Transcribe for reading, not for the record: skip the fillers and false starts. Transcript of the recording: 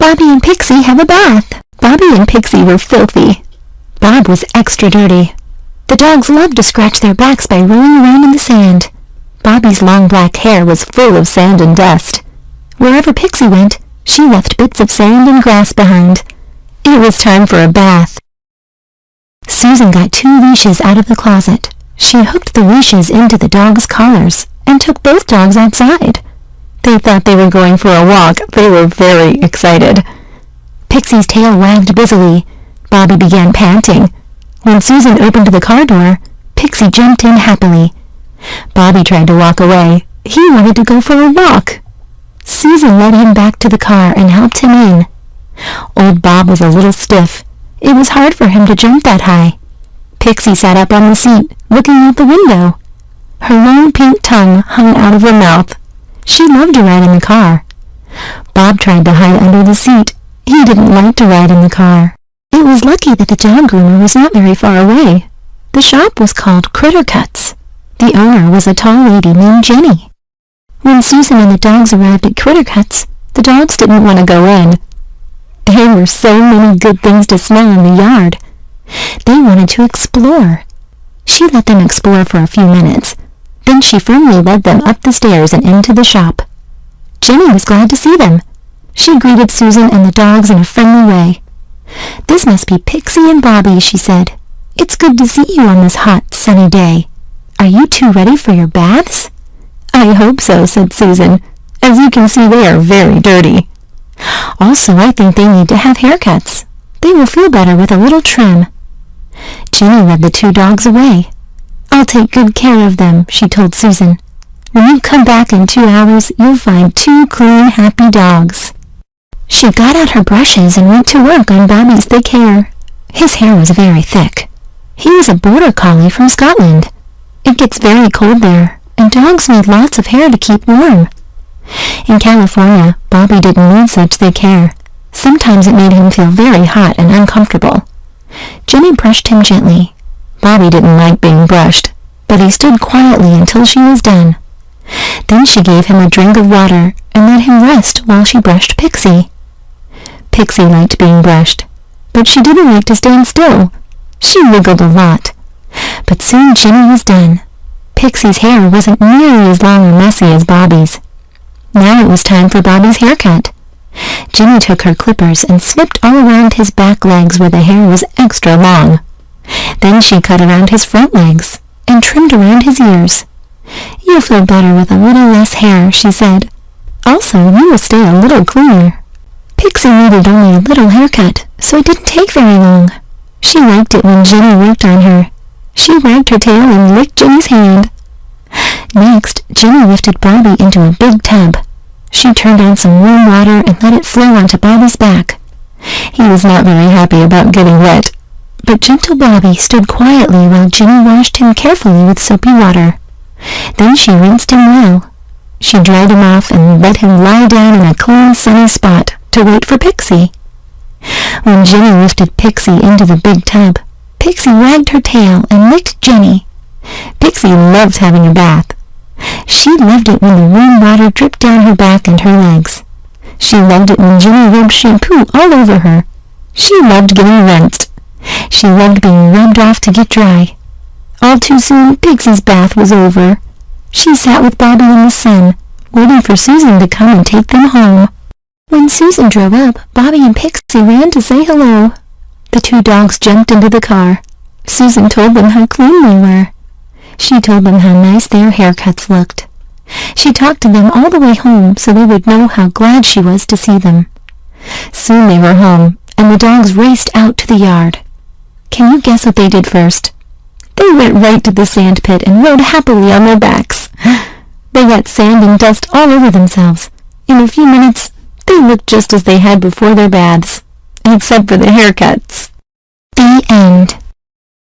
Bobby and Pixie have a bath. Bobby and Pixie were filthy. Bob was extra dirty. The dogs loved to scratch their backs by rolling around in the sand. Bobby's long black hair was full of sand and dust. Wherever Pixie went, she left bits of sand and grass behind. It was time for a bath. Susan got 2 leashes out of the closet. She hooked the leashes into the dogs' collars and took both dogs outside. They thought they were going for a walk. They were very excited. Pixie's tail wagged busily. Bobby began panting. When Susan opened the car door, Pixie jumped in happily. Bobby tried to walk away. He wanted to go for a walk. Susan led him back to the car and helped him in. Old Bob was a little stiff. It was hard for him to jump that high. Pixie sat up on the seat, looking out the window. Her long pink tongue hung out of her mouth. She loved to ride in the car. Bob tried to hide under the seat. He didn't like to ride in the car. It was lucky that the dog groomer was not very far away. The shop was called Critter Cuts. The owner was a tall lady named Jenny. When Susan and the dogs arrived at Critter Cuts, the dogs didn't want to go in. There were so many good things to smell in the yard. They wanted to explore. She let them explore for a few minutes. Then she firmly led them up the stairs and into the shop. Jenny was glad to see them. She greeted Susan and the dogs in a friendly way. "This must be Pixie and Bobby," she said. "It's good to see you on this hot, sunny day. Are you two ready for your baths?" "I hope so," said Susan. "As you can see, they are very dirty. Also, I think they need to have haircuts. They will feel better with a little trim." Jenny led the 2 dogs away. "I'll take good care of them," she told Susan. "When you come back in 2 hours, you'll find 2 clean, happy dogs." She got out her brushes and went to work on Bobby's thick hair. His hair was very thick. He was a border collie from Scotland. It gets very cold there, and dogs need lots of hair to keep warm. In California, Bobby didn't need such thick hair. Sometimes it made him feel very hot and uncomfortable. Jenny brushed him gently. Bobby didn't like being brushed, but he stood quietly until she was done. Then she gave him a drink of water and let him rest while she brushed Pixie. Pixie liked being brushed, but she didn't like to stand still. She wiggled a lot. But soon Jenny was done. Pixie's hair wasn't nearly as long or messy as Bobby's. Now it was time for Bobby's haircut. Jenny took her clippers and snipped all around his back legs where the hair was extra long. Then she cut around his front legs and trimmed around his ears. "You'll feel better with a little less hair," she said. "Also, you will stay a little cleaner." Pixie needed only a little haircut, so it didn't take very long. She liked it when Jenny worked on her. She wagged her tail and licked Jenny's hand. Next, Jenny lifted Bobby into a big tub. She turned on some warm water and let it flow onto Bobby's back. He was not very happy about getting wet, but gentle Bobby stood quietly while Jenny washed him carefully with soapy water. Then she rinsed him well. She dried him off and let him lie down in a clean, sunny spot to wait for Pixie. When Jenny lifted Pixie into the big tub, Pixie wagged her tail and licked Jenny. Pixie loved having a bath. She loved it when the warm water dripped down her back and her legs. She loved it when Jenny rubbed shampoo all over her. She loved getting rinsed. She loved being rubbed off to get dry. All too soon, Pixie's bath was over. She sat with Bobby in the sun, waiting for Susan to come and take them home. When Susan drove up, Bobby and Pixie ran to say hello. The 2 dogs jumped into the car. Susan told them how clean they were. She told them how nice their haircuts looked. She talked to them all the way home so they would know how glad she was to see them. Soon they were home, and the dogs raced out to the yard. Can you guess what they did first? They went right to the sand pit and rode happily on their backs. They got sand and dust all over themselves. In a few minutes, they looked just as they had before their baths, except for the haircuts. The end.